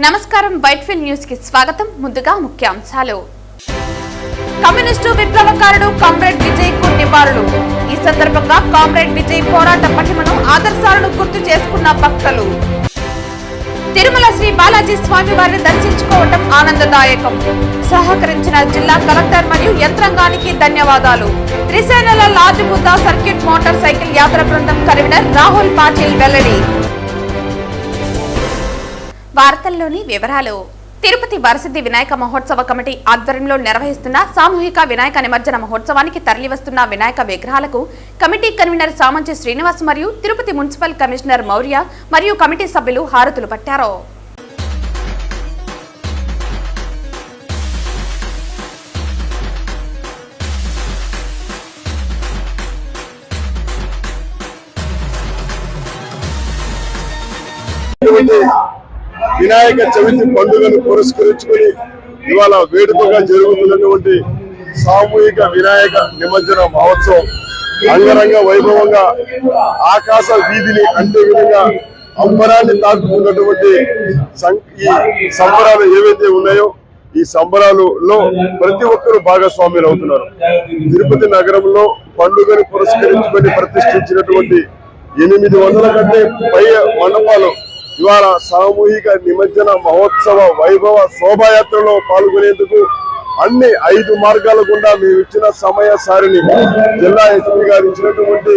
నమస్కారం Whitefield news కి స్వాగతం. ముందుగా ముఖ్యాంశాలు. కమ్యూనిస్టు విప్లవకారుడు కామ్రేడ్ విజయ్ కు నివాళులు. ఈ సందర్భంగా కామ్రేడ్ విజయ్ పోరాట పటిమను ఆదర్శాలను గుర్తు చేసుకున్న భక్తులు. తిరుమల శ్రీ బాలాజీ స్వామి వారిని దర్శించుకోవడం ఆనందదాయకం. సహకరించిన జిల్లా కలెక్టర్ మరియు యంత్రాంగానికి ధన్యవాదాలు. త్రిసేనల large Buddha circuit motorcycle యాత్ర బృందం కన్వీనర్ రాహుల్ పాటిల్ వెల్లడి. వార్తల్లోని వివరాలు. తిరుపతి వరసిద్ధి వినాయక మహోత్సవ కమిటీ ఆధ్వర్యంలో నిర్వహిస్తున్న సామూహిక వినాయక నిమజ్జన మహోత్సవానికి తరలివస్తున్న వినాయక విగ్రహాలకు కమిటీ కన్వీనర్ సామంచి శ్రీనివాస్ మరియు తిరుపతి మున్సిపల్ కమిషనర్ మౌర్య మరియు కమిటీ సభ్యులు హారతులు పట్టారు. వినాయక చవితి పండుగను పురస్కరించుకుని ఇవాళ వేడుకగా జరుగుతున్నటువంటి సామూహిక వినాయక నిమజ్జన మహోత్సవం అంగరంగ వైభవంగా ఆకాశ వీధిని అంటే విధంగా అంబరాన్ని తాకుతున్నటువంటి ఈ సంబరాలు ఏవైతే ఉన్నాయో ఈ సంబరాలలో ప్రతి ఒక్కరూ భాగస్వామ్యులు అవుతున్నారు. తిరుపతి నగరంలో పండుగను పురస్కరించుకొని ప్రతిష్ఠించినటువంటి 800 కంటే పై మండపాలు ఇవాళ సామూహిక నిమజ్జన మహోత్సవ వైభవ శోభాయాత్రలో పాల్గొనేందుకు అన్ని 5 మార్గాల గుండా మేము ఇచ్చిన సమయ సారిని జిల్లా ఎస్పీ గారు ఇచ్చినటువంటి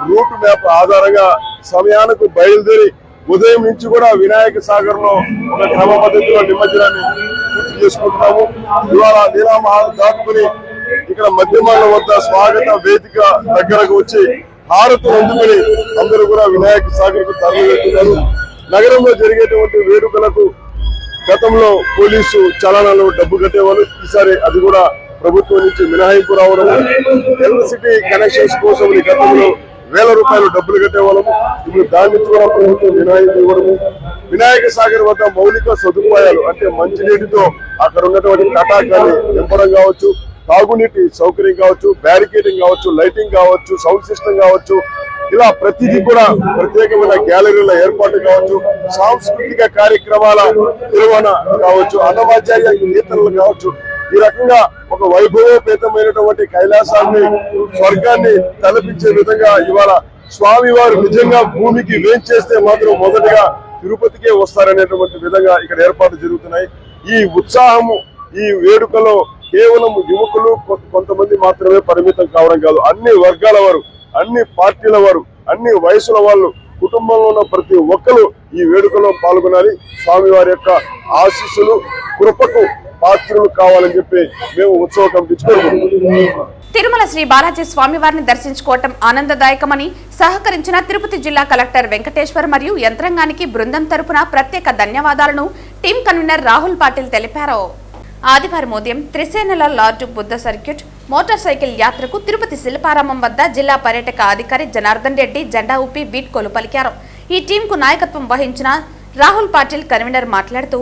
రూట్ మ్యాప్ ఆధారంగా సమయానికి బయలుదేరి ఉదయం నుంచి కూడా వినాయక సాగర్ లో ఒక క్రమ పద్ధతిలో నిమజ్జనాన్ని పూర్తి చేసుకుంటున్నాము. ఇవాళ నీలామహాలు దాటుకుని ఇక్కడ మధ్యమాల వద్ద స్వాగత వేదిక దగ్గరకు వచ్చి హారతులు అందుకుని అందరూ కూడా వినాయక సాగర్ కు తరలివెళ్తున్నారు. నగరంలో జరిగేటువంటి వేడుకలకు గతంలో పోలీసు చలానాలు డబ్బు కట్టేవాళ్ళు, ఈసారి అది కూడా ప్రభుత్వం నుంచి మినహాయింపు రావడం, ఎలక్ట్రిసిటీ కనెక్షన్స్ కోసం గతంలో ₹1000 డబ్బులు కట్టేవాళ్ళము, ఇప్పుడు దాని నుంచి కూడా ప్రభుత్వం మినహాయింపు ఇవ్వడము. వినాయక సాగర్ వద్ద మౌలిక సదుపాయాలు అంటే మంచినీటితో అక్కడ ఉన్నటువంటి తటాకాన్ని నింపడం కావచ్చు, తాగునీటి సౌకర్యం కావచ్చు, బ్యారికేడింగ్ కావచ్చు, లైటింగ్ కావచ్చు, సౌండ్ సిస్టమ్ కావచ్చు, ఇలా ప్రతిదీ కూడా ప్రత్యేకమైన గ్యాలరీల ఏర్పాటు కావచ్చు, సాంస్కృతిక కార్యక్రమాల నిర్వహణ కావచ్చు, అన్నమాచార్య గీతలు కావచ్చు, ఈ రకంగా ఒక వైభవోపేతమైనటువంటి కైలాసాన్ని స్వర్గాన్ని తలపించే విధంగా ఇవాళ స్వామివారు నిజంగా భూమికి వేంచేస్తే మాత్రం మొదటిగా తిరుపతికే వస్తారనేటువంటి విధంగా ఇక్కడ ఏర్పాటు జరుగుతున్నాయి. ఈ ఉత్సాహము ఈ వేడుకలో కేవలం యువకులు కొంతమంది మాత్రమే పరిమితం కావడం కాదు, అన్ని వర్గాల వారు, అన్ని పార్టీల వారు, అన్ని వయసుల వాళ్ళు, కుటుంబంలో ఉన్న ప్రతి ఒక్కరు ఈ వేడుకలో పాల్గొనాలి. స్వామివారి యొక్క ఆశీస్సులు కృపకు పాత్రలు కావాలని చెప్పి మేము ఉత్సవ కమిటీ కోరుకుంటున్నాం. తిరుమల శ్రీ బాలాజీ స్వామివారిని దర్శించుకోవటం ఆనందదాయకమని సహకరించిన తిరుపతి జిల్లా కలెక్టర్ వెంకటేశ్వర్ మరియు యంత్రాంగానికి బృందం తరపున ప్రత్యేక ధన్యవాదాలను టీం కన్వీనర్ రాహుల్ పాటిల్ తెలిపారు. ఆదివారం ఉదయం త్రిసేనల large Buddha circuit motorcycle యాత్రకు తిరుపతి శిల్పారామం వద్ద జిల్లా పర్యాటక అధికారి జనార్దన్ రెడ్డి జెండా ఊపి వీడ్కోలు పలికారు. ఈ టీంకు నాయకత్వం వహించిన రాహుల్ పాటిల్ కన్వీనర్ మాట్లాడుతూ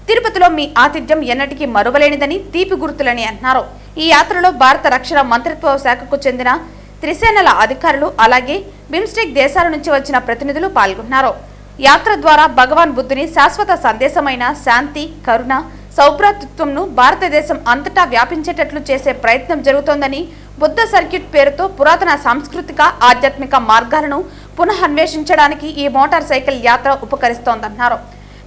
తిరుపతిలో మీ ఆతిథ్యం ఎన్నటికీ మరువలేనిదని తీపి గుర్తులని అన్నారు. ఈ యాత్రలో భారత రక్షణ మంత్రిత్వ శాఖకు చెందిన త్రిసేనల అధికారులు అలాగే బిమ్స్టెక్ దేశాల నుంచి వచ్చిన ప్రతినిధులు పాల్గొన్నారు. యాత్ర ద్వారా భగవాన్ బుద్ధుని శాశ్వత సందేశమైన శాంతి, కరుణ, సౌభ్రాతృత్వంను భారతదేశం అంతటా వ్యాపించేటట్లు చేసే ప్రయత్నం జరుగుతోందని, బుద్ధ సర్క్యూట్ పేరుతో పురాతన సాంస్కృతిక ఆధ్యాత్మిక మార్గాలను పునఃన్వేషించడానికి ఈ మోటార్ సైకిల్ యాత్ర ఉపకరిస్తోందన్నారు.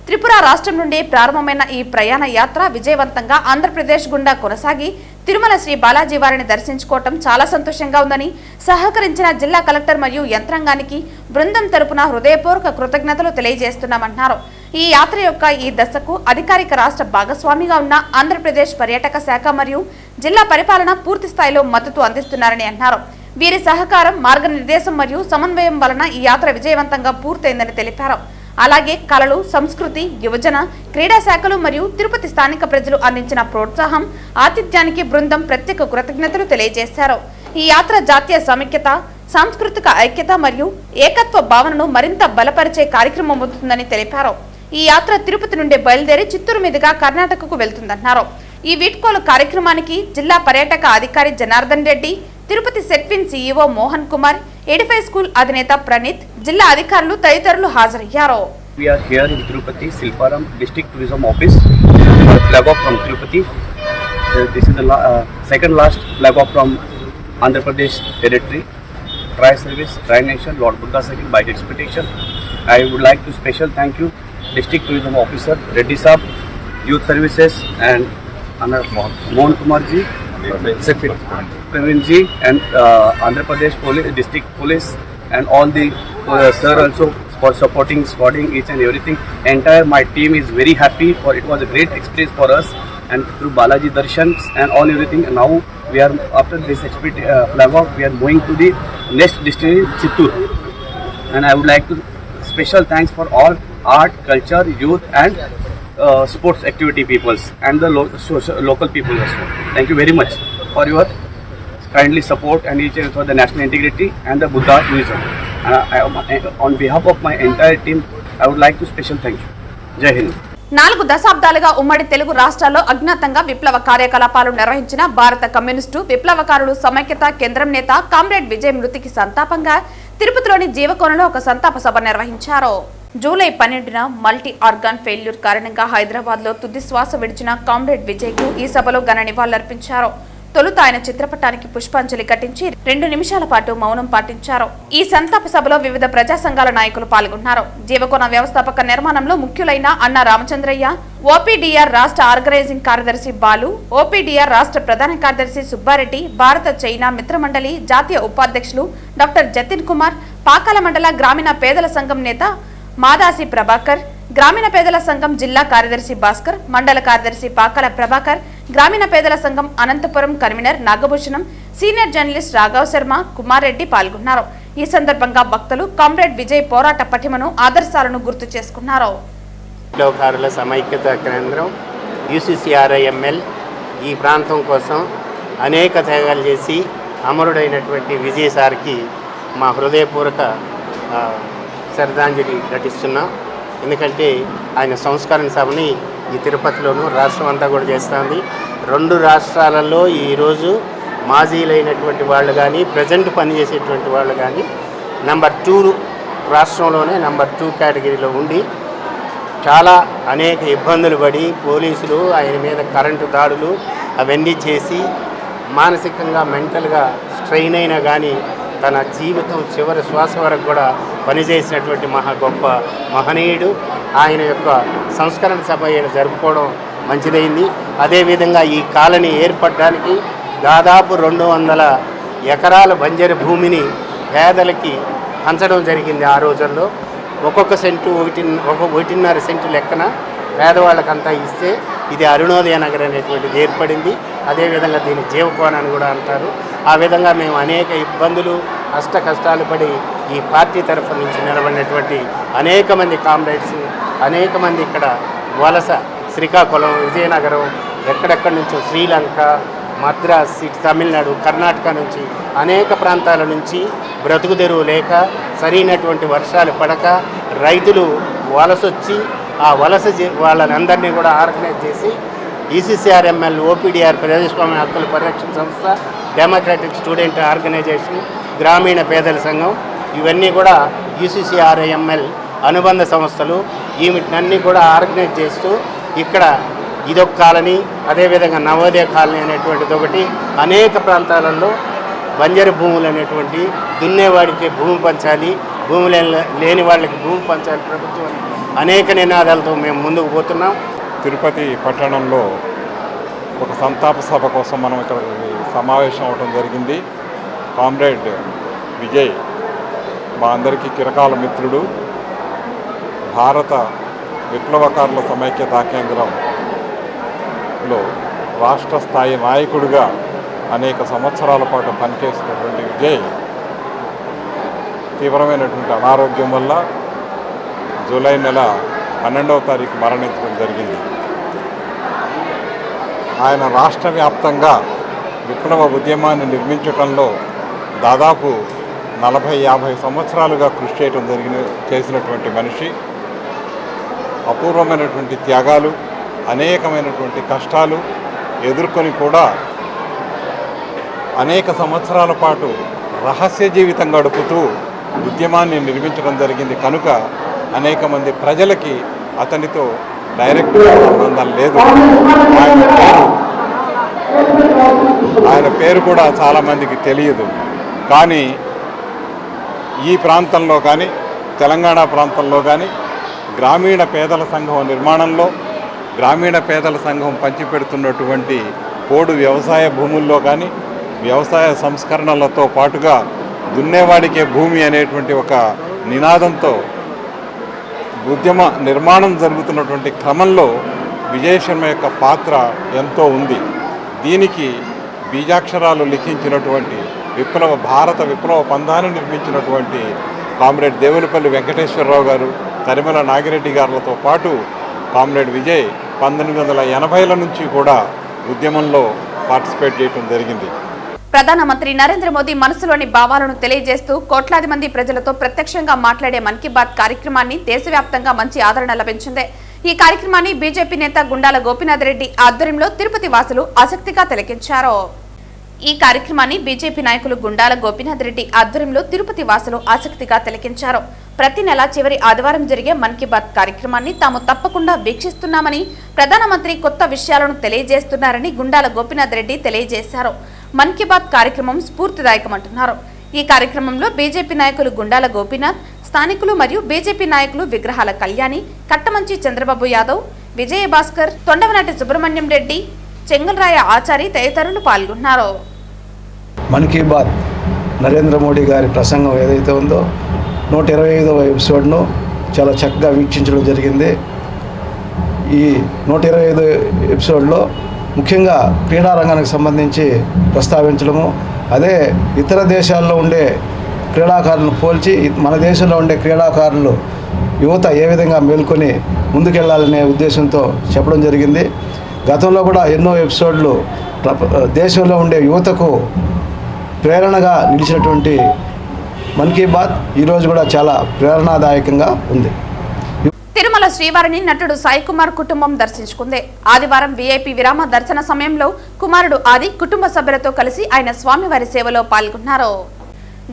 త్రిపుర రాష్ట్రం నుండి ప్రారంభమైన ఈ ప్రయాణ యాత్ర విజయవంతంగా ఆంధ్రప్రదేశ్ గుండా కొనసాగి తిరుమల శ్రీ బాలాజీ వారిని దర్శించుకోవటం చాలా సంతోషంగా ఉందని సహకరించిన జిల్లా కలెక్టర్ మరియు యంత్రాంగానికి బృందం తరపున హృదయపూర్వక కృతజ్ఞతలు తెలియజేస్తున్నామన్నారు. ఈ యాత్ర యొక్క ఈ దశకు అధికారిక రాష్ట్ర భాగస్వామిగా ఉన్న ఆంధ్రప్రదేశ్ పర్యాటక శాఖ మరియు జిల్లా పరిపాలన పూర్తి స్థాయిలో మద్దతు అందిస్తున్నారని అన్నారు. వీరి సహకారం, మార్గనిర్దేశం మరియు సమన్వయం వలన ఈ యాత్ర విజయవంతంగా పూర్తయిందని తెలిపారు. అలాగే కళలు, సంస్కృతి, యువజన, క్రీడా శాఖలు మరియు తిరుపతి స్థానిక ప్రజలు అందించిన ప్రోత్సాహం, ఆతిథ్యానికి బృందం ప్రత్యేక కృతజ్ఞతలు తెలియజేశారు. ఈ యాత్ర జాతీయ సమైక్యత, సాంస్కృతిక ఐక్యత మరియు ఏకత్వ భావనను మరింత బలపరిచే కార్యక్రమం అవుతుందని తెలిపారు. ఈ యాత్ర తిరుపతి నుండి బయలుదేరి చిత్తూరు మీదుగా కర్ణాటకకు వెళ్తుందన్నారు. ఈ వీడ్కోలు కార్యక్రమానికి జిల్లా పర్యాటక అధికారి Janardhan Reddy, Tirupati Setwin CEO Mohan Kumar, Edify school అధినేత ప్రణీత్, జిల్లా అధికారులు తదితరులు హాజరయ్యారు. We are here in Tirupati, Silparam District Tourism Office for flag off from Tirupati. This is the second last flag off from Andhra Pradesh territory. Tri Service, Tri Nation, Lord Buddha Circle by expectation. I would like to special thank you District Tourism Officer Reddy Saab, Youth Services and Mohan Kumar ji, Praveen ji and Andhra Pradesh Police, District Police and all the sir also for supporting, squadding each and everything. Entire my team is very happy for it was a great experience for us and through Balaji Darshans and all everything. And now we are after this flag off we are going to the next destination Chittoor. And I would like to special thanks for all art, culture, youth and sports activity peoples and the local people also. Thank you very much for your kindly support and each for the national integrity and the Buddha tourism. On behalf of my entire team, I would like to special thank you. Jai Hind. 4 దశాబ్దాలుగా ఉమ్మడి తెలుగు రాష్ట్రాల్లో అజ్ఞాతంగా విప్లవ కార్యకలాపాలు నిర్వహించిన భారత communist విప్లవకారులు సమైక్యత కేంద్రం నేత కామ్రేడ్ విజయ్ మృతికి సంతాపంగా తిరుపతిలోని జీవకోణంలో ఒక సంతాప సభ నిర్వహించారు. జూలై 12న మల్టీ ఆర్గాన్ ఫెయిల్యూర్ కారణంగా హైదరాబాద్ లో తుది శ్వాస విడిచిన కామ్రేడ్ విజయ్ కు ఈ సభలో ఘన నివాళులర్పించారు. తొలుత ఆయన చిత్రపటానికి పుష్పాంజలి ఘటించి 2 నిమిషాల పాటు మౌనం పాటించారు. ఈ సంతాప సభలో వివిధ ప్రజా సంఘాల నాయకులు పాల్గొన్నారు. జీవకోణ వ్యవస్థాపక నిర్మాణంలో ముఖ్యులైన అన్న రామచంద్రయ్య, ఓపీడీఆర్ రాష్ట్ర ఆర్గనైజింగ్ కార్యదర్శి బాలు, ఓపీడీఆర్ రాష్ట్ర ప్రధాన కార్యదర్శి సుబ్బారెడ్డి, భారత చైనా మిత్రమండలి జాతీయ ఉపాధ్యక్షులు డాక్టర్ జతిన్ కుమార్, పాకాల మండల గ్రామీణ పేదల సంఘం నేత మాదాసి ప్రభాకర్, గ్రామీణ పేదల సంఘం జిల్లా కార్యదర్శి భాస్కర్, మండల కార్యదర్శి పాకాల ప్రభాకర్, గ్రామీణ పేదల సంఘం Anantapur convener Nagabhushanam, senior journalist Raghav Sharma, Kumar Reddy పాల్గొన్నారు. ఈ సందర్భంగా భక్తులు కామ్రేడ్ విజయ్ పోరాట పటిమను, ఆదర్శాలను గుర్తు చేసుకున్నారు. విప్లవకారుల సమైక్యత కేంద్రం UCCRIML ఈ ప్రాంతం కోసం అనేక త్యాగాలు చేసి అమరుడైనటువంటి విజయ్ సార్కి మా హృదయపూర్వక శ్రద్ధాంజలి ఘటిస్తున్నాం. ఎందుకంటే ఆయన సంస్కరణ సభని ఈ తిరుపతిలోనూ రాష్ట్రం అంతా కూడా చేస్తుంది. 2 రాష్ట్రాలలో ఈరోజు మాజీలైనటువంటి వాళ్ళు కానీ ప్రజెంట్ పనిచేసేటువంటి వాళ్ళు కానీ నెంబర్ 2 రాష్ట్రంలోనే నెంబర్ 2 కేటగిరీలో ఉండి చాలా అనేక ఇబ్బందులు పడి పోలీసులు ఆయన మీద కరెంటు దాడులు అవన్నీ చేసి మానసికంగా మెంటల్గా స్ట్రెయిన్ అయినా కానీ తన జీవితం చివరి శ్వాస వరకు కూడా పనిచేసినటువంటి గొప్ప మహనీయుడు. ఆయన యొక్క సంస్కరణ సభ జరుపుకోవడం మంచిదైంది. అదేవిధంగా ఈ కాలనీ ఏర్పడడానికి దాదాపు 200 ఎకరాల బంజరు భూమిని పేదలకి పంచడం జరిగింది. ఆ రోజుల్లో ఒక్కొక్క సెంటు 1.5 సెంటు లెక్కన పేదవాళ్ళకంతా ఇస్తే ఇది అరుణోదయ నగర్ అనేటువంటిది ఏర్పడింది. అదేవిధంగా దీన్ని జీవకోణాన్ని కూడా అంటారు. ఆ విధంగా మేము అనేక ఇబ్బందులు అష్ట కష్టాలు పడి ఈ పార్టీ తరఫు నుంచి నిలబడినటువంటి అనేక మంది కామ్రేడ్స్, అనేక మంది ఇక్కడ వలస శ్రీకాకుళం, విజయనగరం, ఎక్కడెక్కడి నుంచో శ్రీలంక, మద్రాస్, తమిళనాడు, కర్ణాటక నుంచి అనేక ప్రాంతాల నుంచి బ్రతుకు తెరువు లేక సరైనటువంటి వర్షాలు పడక రైతులు వలసొచ్చి ఆ వలస వాళ్ళనందరినీ కూడా ఆర్గనైజ్ చేసి UCCRML, OPDR ప్రజాస్వామ్య హక్కుల పరిరక్షణ సంస్థ, డెమోక్రాటిక్ స్టూడెంట్ ఆర్గనైజేషన్, గ్రామీణ పేదల సంఘం ఇవన్నీ కూడా UCCRIML అనుబంధ సంస్థలు. వీటినన్నీ కూడా ఆర్గనైజ్ చేస్తూ ఇక్కడ ఇదొక కాలనీ, అదేవిధంగా నవోదయ కాలనీ అనేటువంటిది ఒకటి, అనేక ప్రాంతాలలో బంజరు భూములు అనేటువంటి దున్నేవాడికి భూమి పంచాలి, భూమి లేని వాళ్ళకి భూమి పంచాలి ప్రభుత్వం అనేక నినాదాలతో మేము ముందుకు పోతున్నాం. తిరుపతి పట్టణంలో ఒక సంతాప సభ కోసం మనం ఇక్కడ సమావేశం అవడం జరిగింది. కామ్రేడ్ విజయ్ మా అందరికీ చిరకాల మిత్రుడు. భారత విప్లవకారుల సమైక్యతా కేంద్రంలో రాష్ట్ర స్థాయి నాయకుడిగా అనేక సంవత్సరాల పాటు పనిచేసినటువంటి విజయ్ తీవ్రమైనటువంటి అనారోగ్యం వల్ల జూలై నెల 12వ తారీఖు మరణించడం జరిగింది. ఆయన రాష్ట్ర వ్యాప్తంగా విప్లవ ఉద్యమాన్ని నిర్మించడంలో దాదాపు 40-50 సంవత్సరాలుగా కృషి చేయడం చేసినటువంటి మనిషి. అపూర్వమైనటువంటి త్యాగాలు, అనేకమైనటువంటి కష్టాలు ఎదుర్కొని కూడా అనేక సంవత్సరాల పాటు రహస్య జీవితం గడుపుతూ ఉద్యమాన్ని నిర్మించడం జరిగింది. కనుక అనేక మంది ప్రజలకి అతనితో డైరెక్ట్ సంబంధం లేదు. ఆయన పేరు కూడా చాలామందికి తెలియదు. కానీ ఈ ప్రాంతంలో కానీ తెలంగాణ ప్రాంతంలో కానీ గ్రామీణ పేదల సంఘం నిర్మాణంలో, గ్రామీణ పేదల సంఘం పంచిపెడుతున్నటువంటి పోడు వ్యవసాయ భూముల్లో కానీ వ్యవసాయ సంస్కరణలతో పాటుగా దున్నేవాడికే భూమి అనేటువంటి ఒక నినాదంతో ఉద్యమ నిర్మాణం జరుగుతున్నటువంటి క్రమంలో విజయశర్మ యొక్క పాత్ర ఎంతో ఉంది. దీనికి బీజాక్షరాలు లిఖించినటువంటి భారత విప్లవ పంథాన్ని నిర్మించినటువంటి కామ్రేడ్ దేవులపల్లి వెంకటేశ్వరరావు గారు, తరిమల నాగిరెడ్డి గారులతో పాటు కామ్రేడ్ విజయ్ 1980ల నుంచి కూడా ఉద్యమంలో పార్టిసిపేట్ చేయడం జరిగింది. ప్రధానమంత్రి నరేంద్ర మోదీ మనసులోని భావాలను తెలియజేస్తూ కోట్లాది మంది ప్రజలతో ప్రత్యక్షంగా మాట్లాడే మన్ కీ బాత్ కార్యక్రమాన్ని దేశవ్యాప్తంగా మంచి ఆదరణ లభించింది. ఈ కార్యక్రమాన్ని బీజేపీ నేత గుండాల గోపీనాథ్ రెడ్డి ఆధ్వర్యంలో తిరుపతి వాసులు ఆసక్తిగా తిలకించారు. ఈ కార్యక్రమాన్ని బీజేపీ నాయకులు గుండాల గోపీనాథ్ రెడ్డి ఆధ్వర్యంలో తిరుపతి వాసులు ఆసక్తిగా తిలకించారు. ప్రతి నెల చివరి ఆదివారం జరిగే మన్ కీ బాత్ కార్యక్రమాన్ని తాము తప్పకుండా వీక్షిస్తున్నామని, ప్రధానమంత్రి కొత్త విషయాలను తెలియజేస్తున్నారని గుండాల గోపీనాథ్ రెడ్డి తెలియజేశారు. మన్ కీ బాత్ కార్యక్రమం స్ఫూర్తిదాయకమంటున్నారు. ఈ కార్యక్రమంలో బీజేపీ నాయకులు గుండాల గోపీనాథ్, స్థానికులు మరియు బీజేపీ నాయకులు విగ్రహాల కళ్యాణి, కట్టమంచి చంద్రబాబు యాదవ్, విజయభాస్కర్, తొండవనాటి సుబ్రహ్మణ్యం రెడ్డి, చెంగల్రాయ ఆచారి తదితరులు పాల్గొన్నారు. మన్ కీ బాత్ నరేంద్ర మోడీ గారి ప్రసంగం ఏదైతే ఉందో 125వ ఎపిసోడ్ను చాలా చక్కగా వీక్షించడం జరిగింది. ఈ 125 ఎపిసోడ్లో ముఖ్యంగా క్రీడా రంగానికి సంబంధించి ప్రస్తావించడము, అదే ఇతర దేశాల్లో ఉండే క్రీడాకారులను పోల్చి మన దేశంలో ఉండే క్రీడాకారులు యువత ఏ విధంగా మేల్కొని ముందుకెళ్లాలనే ఉద్దేశంతో చెప్పడం జరిగింది. గతంలో కూడా ఎన్నో ఎపిసోడ్లు దేశంలో ఉండే యువతకు ప్రేరణగా నిలిచినటువంటి మన్ కీ బాత్ ఈరోజు కూడా చాలా ప్రేరణాదాయకంగా ఉంది. తిరుమల శ్రీవారిని నటుడు సాయి కుమార్ కుటుంబం దర్శించుకుంది. ఆదివారం వీఐపీ విరామ దర్శన సమయంలో కుమారుడు ఆది కుటుంబ సభ్యులతో కలిసి ఆయన స్వామివారి సేవలో పాల్గొన్నారు.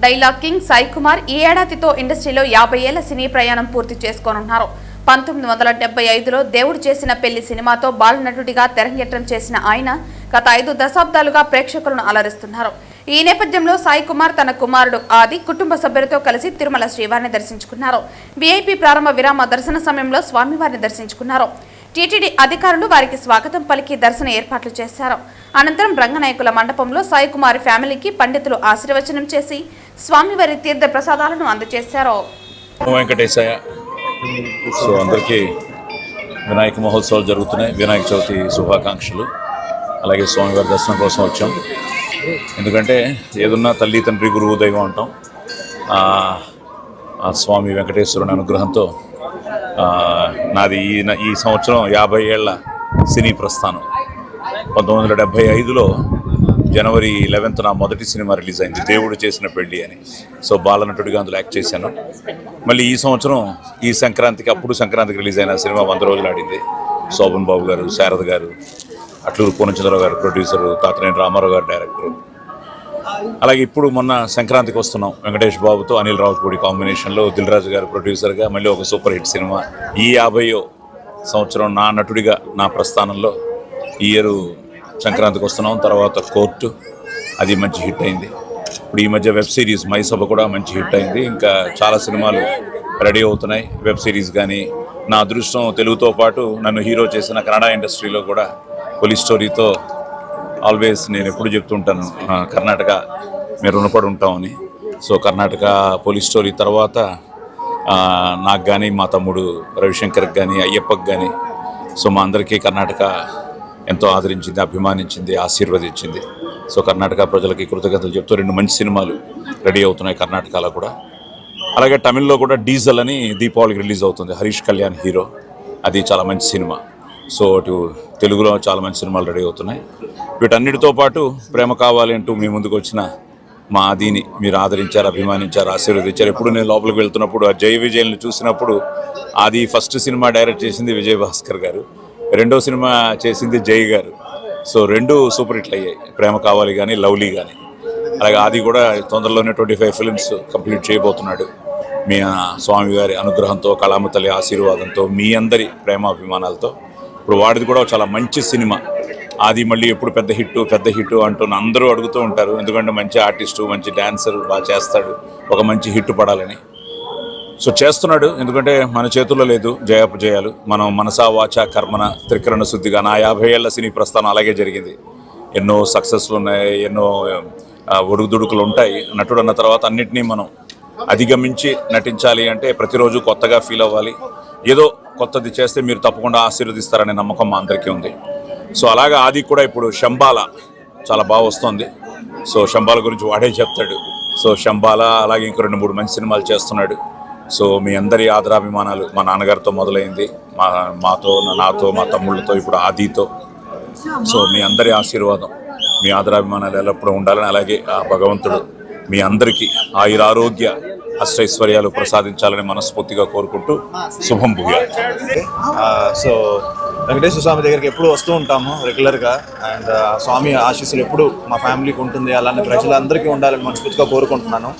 డైలాగ్ కింగ్ సాయి కుమార్ ఈ ఏడాదితో ఇండస్ట్రీలో 50 ఏళ్ల సినీ ప్రయాణం పూర్తి చేసుకోనున్నారు. 1975లో దేవుడు చేసిన పెళ్లి సినిమాతో బాలనటుడిగా తెరంగేట్రం చేసిన ఆయన గత 5 దశాబ్దాలుగా ప్రేక్షకులను అలరిస్తున్నారు. ఈ నేపథ్యంలో సాయి కుమార్ తన కుమారుడు ఆది కుటుంబ సభ్యులతో కలిసి తిరుమల శ్రీవారిని దర్శించుకున్నారు. వీఐపీ ప్రారంభ విరామ దర్శన సమయంలో స్వామివారిని దర్శించుకున్నారు. టీటీడీ అధికారులు వారికి స్వాగతం పలికి దర్శన ఏర్పాట్లు చేశారు. అనంతరం రంగనాయకుల మండపంలో సాయి కుమార్ ఫ్యామిలీకి పండితులు ఆశీర్వచనం చేసి స్వామివారి తీర్థ ప్రసాదాలను అందజేశారు. వెంకటేశయ్య. సో అందరికీ వినాయక మహోత్సవాలు జరుగుతున్నాయి. వినాయక చవితి శుభాకాంక్షలు. అలాగే స్వామివారి దర్శనం కోసం వచ్చాం. ఎందుకంటే ఏదున్నా తల్లి తండ్రి గురువు దైవం అంటాం. ఆ స్వామి వెంకటేశ్వరుని అనుగ్రహంతో నాది ఈ సంవత్సరం 50 ఏళ్ల సినీ ప్రస్థానం. 1975లో జనవరి 11న నా మొదటి సినిమా రిలీజ్ అయింది, దేవుడు చేసిన పెళ్లి అని. సో బాలనటుడిగా అందులో యాక్ట్ చేశాను. మళ్ళీ ఈ సంవత్సరం ఈ సంక్రాంతికి, అప్పుడు సంక్రాంతికి రిలీజ్ అయిన సినిమా 100 రోజులు ఆడింది. శోభన్ బాబు గారు, శారద గారు, అట్లూరు పూర్ణచంద్రరావు గారు ప్రొడ్యూసరు, తాతనేని రామారావు గారు డైరెక్టరు. అలాగే ఇప్పుడు మొన్న సంక్రాంతికి వస్తున్నాం వెంకటేష్ బాబుతో అనిల్ రావుపూడి కాంబినేషన్లో దిల్ రాజు గారు ప్రొడ్యూసర్గా మళ్ళీ ఒక సూపర్ హిట్ సినిమా. ఈ 50వ సంవత్సరం నా నటుడిగా నా ప్రస్థానంలో ఈ ఇయర్ సంక్రాంతికి వస్తున్నాం. తర్వాత కోర్టు, అది మంచి హిట్ అయింది. ఇప్పుడు ఈ మధ్య వెబ్ సిరీస్ మైసభ కూడా మంచి హిట్ అయింది. ఇంకా చాలా సినిమాలు రెడీ అవుతున్నాయి, వెబ్ సిరీస్ కానీ. నా అదృష్టం తెలుగుతో పాటు నన్ను హీరో చేసిన కన్నడ ఇండస్ట్రీలో కూడా పోలీస్ స్టోరీతో ఆల్వేస్ నేను ఎప్పుడు చెప్తుంటాను, కర్ణాటక మీరు రుణపడి ఉంటామని. సో కర్ణాటక పోలీస్ స్టోరీ తర్వాత నాకు కానీ, మా తమ్ముడు రవిశంకర్కి కానీ, అయ్యప్పకి కానీ, సో మా అందరికీ కర్ణాటక ఎంతో ఆదరించింది, అభిమానించింది, ఆశీర్వదించింది. సో కర్ణాటక ప్రజలకి కృతజ్ఞతలు చెప్తూ 2 మంచి సినిమాలు రెడీ అవుతున్నాయి కర్ణాటకలో కూడా. అలాగే తమిళ్లో కూడా డీజల్ అని దీపావళికి రిలీజ్ అవుతుంది, హరీష్ కళ్యాణ్ హీరో. అది చాలా మంచి సినిమా. సో అటు తెలుగులో చాలా మంచి సినిమాలు రెడీ అవుతున్నాయి. వీటన్నిటితో పాటు ప్రేమ కావాలి అంటూ మీ ముందుకు వచ్చిన మా ఆదిని మీరు ఆదరించారు, అభిమానించారు, ఆశీర్వదించారు. ఎప్పుడు నేను లోపలికి వెళ్తున్నప్పుడు ఆ జై విజయ్ని చూసినప్పుడు, ఆది ఫస్ట్ సినిమా డైరెక్ట్ చేసింది విజయభాస్కర్ గారు, 2వ సినిమా చేసింది జై గారు. సో 2 సూపర్ హిట్లు అయ్యాయి, ప్రేమ కావాలి కానీ, లవ్లీ కానీ. అలాగే ఆది కూడా తొందరలోనే 25 ఫిల్మ్స్ కంప్లీట్ చేయబోతున్నాడు. మీ స్వామివారి అనుగ్రహంతో, కళామ తల్లి ఆశీర్వాదంతో, మీ అందరి ప్రేమాభిమానాలతో ఇప్పుడు వాడిది కూడా చాలా మంచి సినిమా. అది మళ్ళీ ఎప్పుడు పెద్ద హిట్ అంటూ అందరూ అడుగుతూ ఉంటారు. ఎందుకంటే మంచి ఆర్టిస్టు, మంచి డాన్సర్, బాగా చేస్తాడు, ఒక మంచి హిట్ పడాలని. సో చేస్తున్నాడు. ఎందుకంటే మన చేతుల్లో లేదు జయాపజయాలు. మనం మనసా వాచ కర్మన త్రికరణ శుద్ధిగా నా 50 ఏళ్ల సినీ ప్రస్థానం అలాగే జరిగింది. ఎన్నో సక్సెస్లు ఉన్నాయి, ఎన్నో ఒడుగుదుడుకులు ఉంటాయి. నటుడు అన్న తర్వాత అన్నిటినీ మనం అధిగమించి నటించాలి అంటే ప్రతిరోజు కొత్తగా ఫీల్ అవ్వాలి. ఏదో కొత్తది చేస్తే మీరు తప్పకుండా ఆశీర్వదిస్తారనే నమ్మకం మా అందరికీ ఉంది. సో అలాగా ఆది కూడా ఇప్పుడు శంబాల చాలా బాగా వస్తుంది. సో శంబాల గురించి వాడే చెప్తాడు. సో శంబాల అలాగే ఇంకో 2-3 మంచి సినిమాలు చేస్తున్నాడు. సో మీ అందరి ఆదరాభిమానాలు మా నాన్నగారితో మొదలైంది, నాతో, మా తమ్ముళ్ళతో, ఇప్పుడు ఆదితో. సో మీ అందరి ఆశీర్వాదం, మీ ఆదరాభిమానాలు ఎల్లప్పుడూ ఉండాలని, అలాగే ఆ భగవంతుడు మీ అందరికీ ఆయురారోగ్య అష్టైశ్వర్యాలు ప్రసాదించాలని మనస్ఫూర్తిగా కోరుకుంటూ శుభం భూయాలు. సో వెంకటేశ్వర స్వామి దగ్గరికి ఎప్పుడు వస్తూ ఉంటాము రెగ్యులర్గా. అండ్ స్వామి ఆశీస్సులు ఎప్పుడు మా ఫ్యామిలీకి ఉంటుంది, అలానే ప్రజలందరికీ ఉండాలని మనస్ఫూర్తిగా కోరుకుంటున్నాను.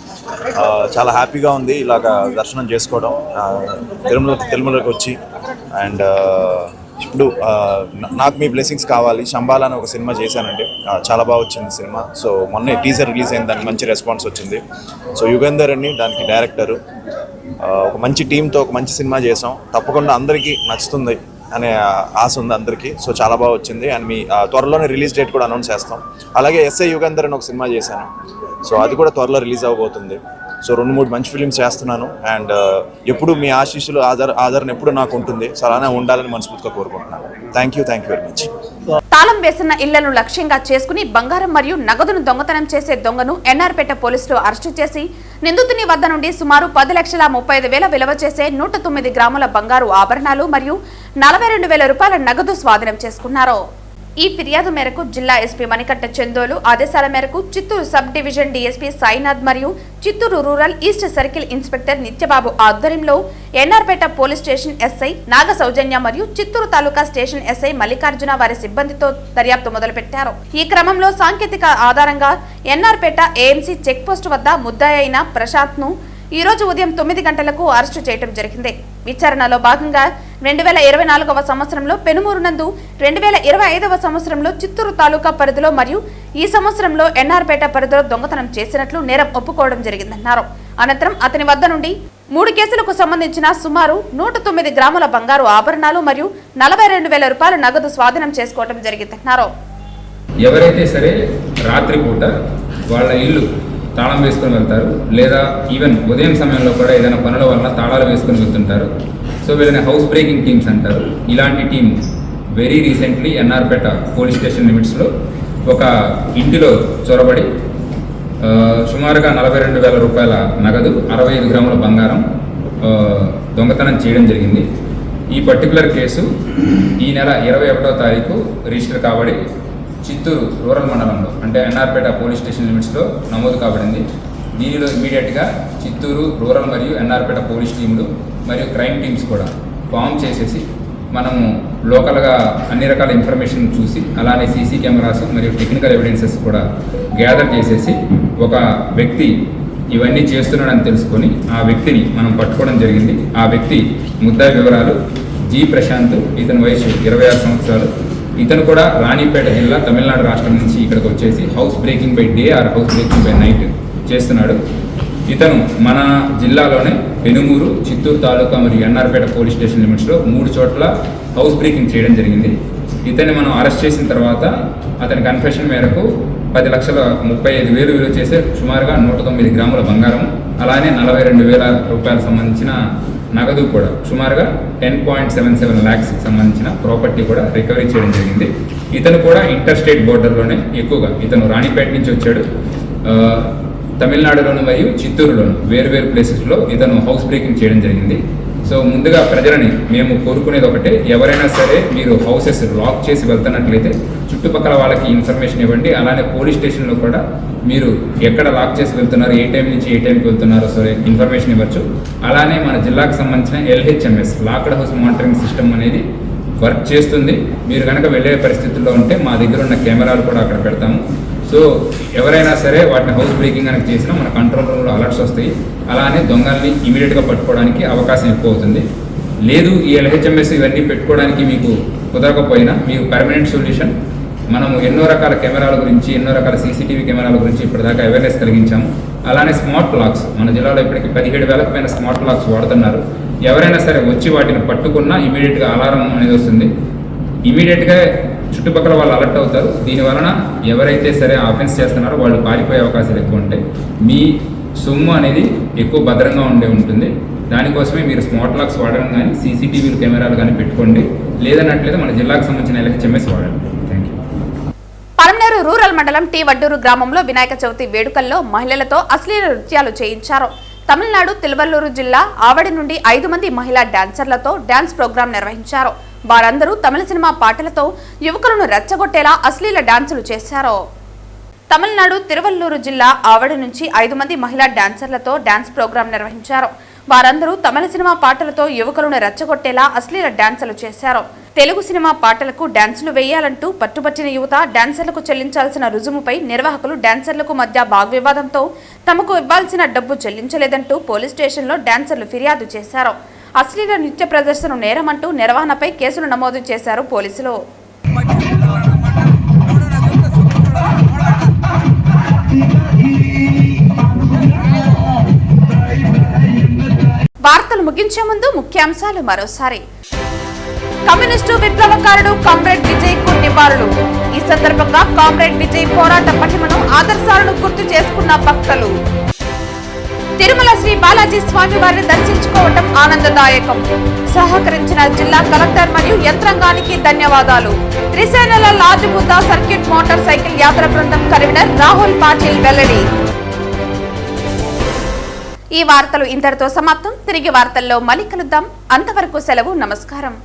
చాలా హ్యాపీగా ఉంది ఇలాగ దర్శనం చేసుకోవడం, తిరుమలకి వచ్చి. అండ్ ఇప్పుడు నాకు మీ బ్లెస్సింగ్స్ కావాలి. శంబాల అని ఒక సినిమా చేశానండి, చాలా బాగా వచ్చింది సినిమా. సో మొన్న టీజర్ రిలీజ్ అయింది, దానికి మంచి రెస్పాన్స్ వచ్చింది. సో యుగంధర్ అని దానికి డైరెక్టరు, ఒక మంచి టీంతో ఒక మంచి సినిమా చేసాం. తప్పకుండా అందరికీ నచ్చుతుంది అనే ఆశ ఉంది అందరికీ. సో చాలా బాగా వచ్చింది. అండ్ మీ త్వరలోనే రిలీజ్ డేట్ కూడా అనౌన్స్ చేస్తాం. అలాగే ఎస్ఐ యుగంధర్ అని ఒక సినిమా చేశాను, సో అది కూడా త్వరలో రిలీజ్ అవ్వబోతుంది. సో 2-3 మంచి ఫిలిమ్స్ చేస్తున్నాను. అండ్ ఎప్పుడు మీ ఆశీస్సులు ఆదరణ ఎప్పుడు నాకు ఉంటుంది. సో అలానే ఉండాలని మనస్ఫూర్తిగా కోరుకుంటున్నాను. Thank you very much. తాళం వేసిన ఇళ్లను లక్ష్యంగా చేసుకుని బంగారం మరియు నగదును దొంగతనం చేసే దొంగను ఎన్ఆర్పేట పోలీసులు అరెస్టు చేసి నిందితుని వద్ద నుండి సుమారు 10,35,000 విలువ చేసే 109 గ్రాముల బంగారు ఆభరణాలు మరియు 42,000 రూపాయల నగదు స్వాధీనం చేసుకున్నారు. ఈ ఫిర్యాదు మేరకు జిల్లా ఎస్పీ మణికంఠ చందోలు ఆదేశాల మేరకు Chittoor sub division DSP Sainath మరియు Chittoor rural east circle inspector Nityababu ఆధ్వర్యంలో NRPeta police station SI Naga Soujanya మరియు చిత్తూరు తాలూకా స్టేషన్ ఎస్ఐ మల్లికార్జున వారి సిబ్బందితో దర్యాప్తు మొదలుపెట్టారు. ఈ క్రమంలో సాంకేతిక ఆధారంగా ఎన్ఆర్పేట ఏఎంసీ చెక్ పోస్ట్ వద్ద ముద్దాయి అయిన ప్రశాంత్ ను ఈ రోజు ఉదయం 9 గంటలకు అరెస్టు చేయడం జరిగింది. విచారణలో భాగంగా 2024వ సంవత్సరంలో పెనుమూరు నందు, 2025వ సంవత్సరంలో చిత్తూరు తాలూకా పరిధిలో మరియు ఈ సంవత్సరంలో ఎన్ఆర్పేట పరిధిలో దొంగతనం చేసినట్లు నేరం ఒప్పుకోవడం జరిగిందన్నారు. అనంతరం అతని వద్ద నుండి 3 కేసులకు సంబంధించిన సుమారు 109 గ్రాముల బంగారు ఆభరణాలు మరియు 42,000 రూపాయల నగదు స్వాధీనం చేసుకోవడం జరిగిందన్నారు. ఎవరైతే సరే రాత్రిపూట వాళ్ళ ఇల్లు తాళం వేసుకొని వెళ్తారు, లేదా ఈవెన్ ఉదయం సమయంలో కూడా ఏదైనా పనుల వల్ల తాళాలు వేసుకొని వెళ్తుంటారు. సో వీళ్ళని హౌస్ బ్రేకింగ్ టీమ్స్ అంటారు. ఇలాంటి team very recently NRPeta police station లిమిట్స్లో ఒక ఇంటిలో చొరబడి సుమారుగా 42,000 రూపాయల నగదు, 65 గ్రాముల బంగారం దొంగతనం చేయడం జరిగింది. ఈ పర్టికులర్ కేసు ఈ నెల 21వ తారీఖు రిజిస్టర్ కాబడి చిత్తూరు రూరల్ మండలంలో అంటే ఎన్ఆర్పేట పోలీస్ స్టేషన్ లిమిట్స్లో నమోదు కాబడింది. దీనిలో ఇమీడియట్గా చిత్తూరు రూరల్ మరియు ఎన్ఆర్పేట పోలీస్ టీములు మరియు క్రైమ్ టీమ్స్ కూడా ఫామ్ చేసేసి మనము లోకల్గా అన్ని రకాల ఇన్ఫర్మేషన్ చూసి, అలానే సీసీ కెమెరాస్ మరియు టెక్నికల్ ఎవిడెన్సెస్ కూడా గ్యాదర్ చేసేసి ఒక వ్యక్తి ఇవన్నీ చేస్తున్నాడని తెలుసుకొని ఆ వ్యక్తిని మనం పట్టుకోవడం జరిగింది. ఆ వ్యక్తి ముద్దాయి వివరాలు జి ప్రశాంత్, ఇతని వయసు 26 సంవత్సరాలు. ఇతను కూడా రాణిపేట జిల్లా తమిళనాడు రాష్ట్రం నుంచి ఇక్కడికి వచ్చేసి house breaking by day or house breaking by night చేస్తున్నాడు. ఇతను మన జిల్లాలోనే పెనుమూరు, చిత్తూరు తాలూకా మరియు ఎన్ఆర్పేట పోలీస్ స్టేషన్ లిమిట్స్లో 3 చోట్ల హౌస్ బ్రేకింగ్ చేయడం జరిగింది. ఇతన్ని మనం అరెస్ట్ చేసిన తర్వాత అతని కన్ఫెషన్ మేరకు 10,35,000 విలువ చేసే సుమారుగా 109 గ్రాముల బంగారం, అలానే 42,000 రూపాయలకు సంబంధించిన నగదు కూడా సుమారుగా 10.77 lakhs సంబంధించిన ప్రాపర్టీ కూడా రికవరీ చేయడం జరిగింది. ఇతను కూడా ఇంటర్ స్టేట్ బోర్డర్లోనే ఎక్కువగా, ఇతను రాణిపేట నుంచి వచ్చాడు. తమిళనాడులోను మరియు చిత్తూరులోను వేరు ప్లేసెస్లో ఇతను హౌస్ బ్రేకింగ్ చేయడం జరిగింది. సో ముందుగా ప్రజలని మేము కోరుకునేది ఒకటే, ఎవరైనా సరే మీరు హౌసెస్ లాక్ చేసి వెళ్తున్నట్లయితే చుట్టుపక్కల వాళ్ళకి ఇన్ఫర్మేషన్ ఇవ్వండి. అలానే పోలీస్ స్టేషన్లో కూడా మీరు ఎక్కడ లాక్ చేసి వెళ్తున్నారు, ఏ టైం నుంచి ఏ టైంకి వెళ్తున్నారో సరే ఇన్ఫర్మేషన్ ఇవ్వచ్చు. అలానే మన జిల్లాకు సంబంధించిన LHMS locked house monitoring system అనేది వర్క్ చేస్తుంది. మీరు కనుక వెళ్ళే పరిస్థితుల్లో ఉంటే మా దగ్గర ఉన్న కెమెరాలు కూడా అక్కడ పెడతాము. సో ఎవరైనా సరే వాటిని హౌస్ బ్రేకింగ్ కనుక చేసినా మన కంట్రోల్ రూమ్లో అలర్ట్స్ వస్తాయి. అలానే దొంగల్ని ఇమీడియట్గా పట్టుకోవడానికి అవకాశం ఎక్కువ అవుతుంది. లేదు ఈ LHMS ఇవన్నీ పెట్టుకోవడానికి మీకు కుదరకపోయినా మీకు పర్మనెంట్ సొల్యూషన్ మనము ఎన్నో రకాల కెమెరాల గురించి, ఎన్నో రకాల CCTV కెమెరాల గురించి ఇప్పటిదాకా అవేర్నెస్ కలిగించాము. అలానే స్మార్ట్ లాక్స్ మన జిల్లాలో ఇప్పటికీ 17,000 పైన స్మార్ట్ లాక్స్ వాడుతున్నారు. ఎవరైనా సరే వచ్చి వాటిని పట్టుకున్నా ఇమీడియట్గా అలారం అనేది వస్తుంది. ఇమీడియట్గా చుట్టుపక్కల వాళ్ళు అలర్ట్ అవుతారు. దీనివలన ఎవరైతే సరే ఆఫెన్స్ చేస్తున్నారో వాళ్ళు పారిపోయే అవకాశాలు ఎక్కువ ఉంటాయి. మీ సొమ్ము అనేది ఎక్కువ భద్రంగా ఉంటుంది. దానికోసమే మీరు స్మార్ట్ లాక్స్ వాడడం కానీ, CCTV కెమెరాలు కానీ పెట్టుకోండి. లేదన్నట్లయితే మన జిల్లాకు సంబంధించిన LHMS వాడండి. Thank you. పలమనేరు రూరల్ మండలం టీ వడ్డూరు గ్రామంలో వినాయక చవితి వేడుకల్లో మహిళలతో అశ్లీల నృత్యాలు చేయించారు. తమిళనాడు తిరువల్లూరు జిల్లా ఆవడి నుండి 5 మంది మహిళా డాన్సర్లతో డాన్స్ ప్రోగ్రాం నిర్వహించారు. వారందరూ తమిళ సినిమా పాటలతో యువకులను రెచ్చగొట్టేలా అశ్లీల డాన్సులు చేశారు. తమిళనాడు తిరువల్లూరు జిల్లా ఆవడి నుంచి 5 మంది మహిళా డాన్సర్లతో డాన్స్ ప్రోగ్రాం నిర్వహించారు. వారందరూ తమిళ సినిమా పాటలతో యువకులను రెచ్చగొట్టేలా అశ్లీల డాన్సులు చేశారు. తెలుగు సినిమా పాటలకు డాన్సులు వేయాలంటూ పట్టుబట్టిన యువత డాన్సర్లకు చెల్లించాల్సిన రుజుముపై నిర్వాహకులు డాన్సర్లకు మధ్య వాగ్వివాదంతో తమకు ఇవ్వాల్సిన డబ్బు చెల్లించలేదంటూ పోలీస్ స్టేషన్లో డాన్సర్లు ఫిర్యాదు చేశారు. అశ్లీల నృత్య ప్రదర్శన నేరమంటూ నిర్వహణపై కేసులు నమోదు చేశారు పోలీసులు. వార్తలు ముగించే ముందు ముఖ్యాంశాలు మరోసారి. కమ్యూనిస్టు విప్లవకారుడు కామ్రేడ్ విజయ్ కు నివాళులు. ఈ సందర్భంగా కామ్రేడ్ విజయ్ పోరాట పటిమను, ఆదర్శాలను గుర్తు చేసుకున్న భక్తులు. తిరుమల శ్రీ బాలాజీ స్వామి వారిని దర్శించుకోవటం ఆనందదాయకం. సహకరించిన జిల్లా కలెక్టర్ మరియు యంత్రాంగానికి ధన్యవాదాలు. త్రిసేనల లాజుబుద్ద సర్క్యూట్ మోటార్ సైకిల్ యాత్ర బృందం కన్వీనర్ రాహుల్ పాటిల్ వెల్లడి. ఈ వార్తలు ఇంతటితో సమాప్తం. తిరిగి వార్తల్లో మళ్ళీ కలుద్దాం. అంతవరకు సెలవు. నమస్కారం.